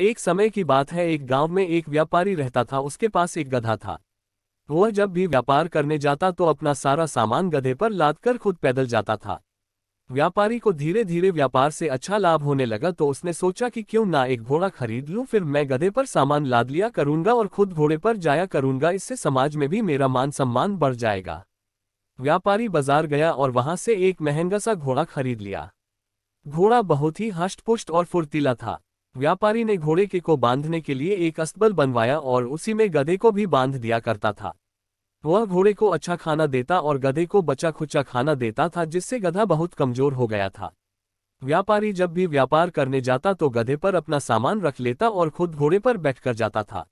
एक समय की बात है, एक गांव में एक व्यापारी रहता था। उसके पास एक गधा था। वह जब भी व्यापार करने जाता तो अपना सारा सामान गधे पर लादकर खुद पैदल जाता था। व्यापारी को धीरे धीरे व्यापार से अच्छा लाभ होने लगा तो उसने सोचा कि क्यों ना एक घोड़ा खरीद लूं, फिर मैं गधे पर सामान लाद लिया करूंगा और खुद घोड़े पर जाया करूंगा। इससे समाज में भी मेरा मान सम्मान बढ़ जाएगा। व्यापारी बाजार गया और वहां से एक महंगा सा घोड़ा खरीद लिया। घोड़ा बहुत ही हष्ट-पुष्ट और फुर्तीला था। व्यापारी ने घोड़े के को बांधने के लिए एक अस्तबल बनवाया और उसी में गधे को भी बांध दिया करता था। वह घोड़े को अच्छा खाना देता और गधे को बचा खुचा खाना देता था, जिससे गधा बहुत कमजोर हो गया था। व्यापारी जब भी व्यापार करने जाता तो गधे पर अपना सामान रख लेता और खुद घोड़े पर बैठकर जाता था।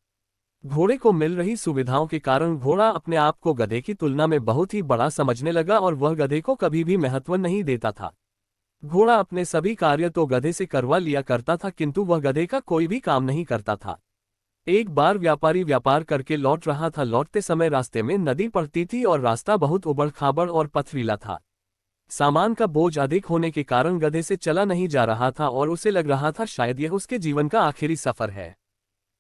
घोड़े को मिल रही सुविधाओं के कारण घोड़ा अपने आप को गधे की तुलना में बहुत ही बड़ा समझने लगा और वह गधे को कभी भी महत्व नहीं देता था। घोड़ा अपने सभी कार्य तो गधे से करवा लिया करता था, किंतु वह गधे का कोई भी काम नहीं करता था। एक बार व्यापारी व्यापार करके लौट रहा था। लौटते समय रास्ते में नदी पड़ती थी और रास्ता बहुत उबड़-खाबड़ और पथरीला था। सामान का बोझ अधिक होने के कारण गधे से चला नहीं जा रहा था और उसे लग रहा था शायद यह उसके जीवन का आखिरी सफर है।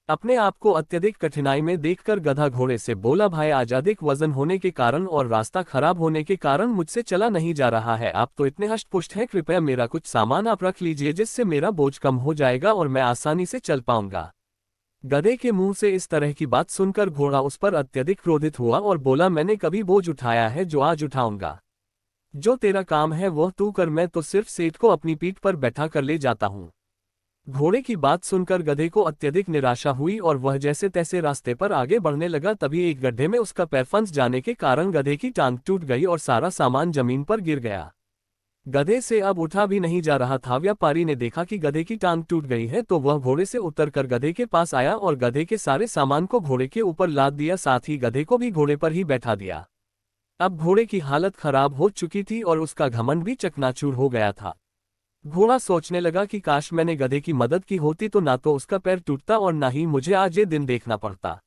अपने आप को अत्यधिक कठिनाई में देखकर गधा घोड़े से बोला, भाई आज अधिक वजन होने के कारण और रास्ता खराब होने के कारण मुझसे चला नहीं जा रहा है। आप तो इतने हष्ट-पुष्ट हैं, कृपया मेरा कुछ सामान आप रख लीजिए, जिससे मेरा बोझ कम हो जाएगा और मैं आसानी से चल पाऊंगा। गधे के मुंह से इस तरह की बात सुनकर घोड़ा उस पर अत्यधिक क्रोधित हुआ और बोला, मैंने कभी बोझ उठाया है जो आज उठाऊंगा? जो तेरा काम है वह तू कर, मैं तो सिर्फ सेठ को अपनी पीठ पर बैठा कर ले जाता हूँ। घोड़े की बात सुनकर गधे को अत्यधिक निराशा हुई और वह जैसे तैसे रास्ते पर आगे बढ़ने लगा। तभी एक गड्ढे में उसका पैर फंस जाने के कारण गधे की टांग टूट गई और सारा सामान जमीन पर गिर गया। गधे से अब उठा भी नहीं जा रहा था। व्यापारी ने देखा कि गधे की टांग टूट गई है तो वह घोड़े से उतरकर गधे के पास आया और गधे के सारे सामान को घोड़े के ऊपर लाद दिया, साथ ही गधे को भी घोड़े पर ही बैठा दिया। अब घोड़े की हालत खराब हो चुकी थी और उसका घमंड भी चकनाचूर हो गया था। घोड़ा सोचने लगा कि काश मैंने गधे की मदद की होती तो ना तो उसका पैर टूटता और ना ही मुझे आज ये दिन देखना पड़ता।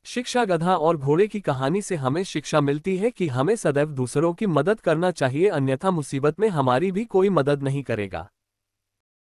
शिक्षा। गधा और घोड़े की कहानी से हमें शिक्षा मिलती है कि हमें सदैव दूसरों की मदद करना चाहिए, अन्यथा मुसीबत में हमारी भी कोई मदद नहीं करेगा।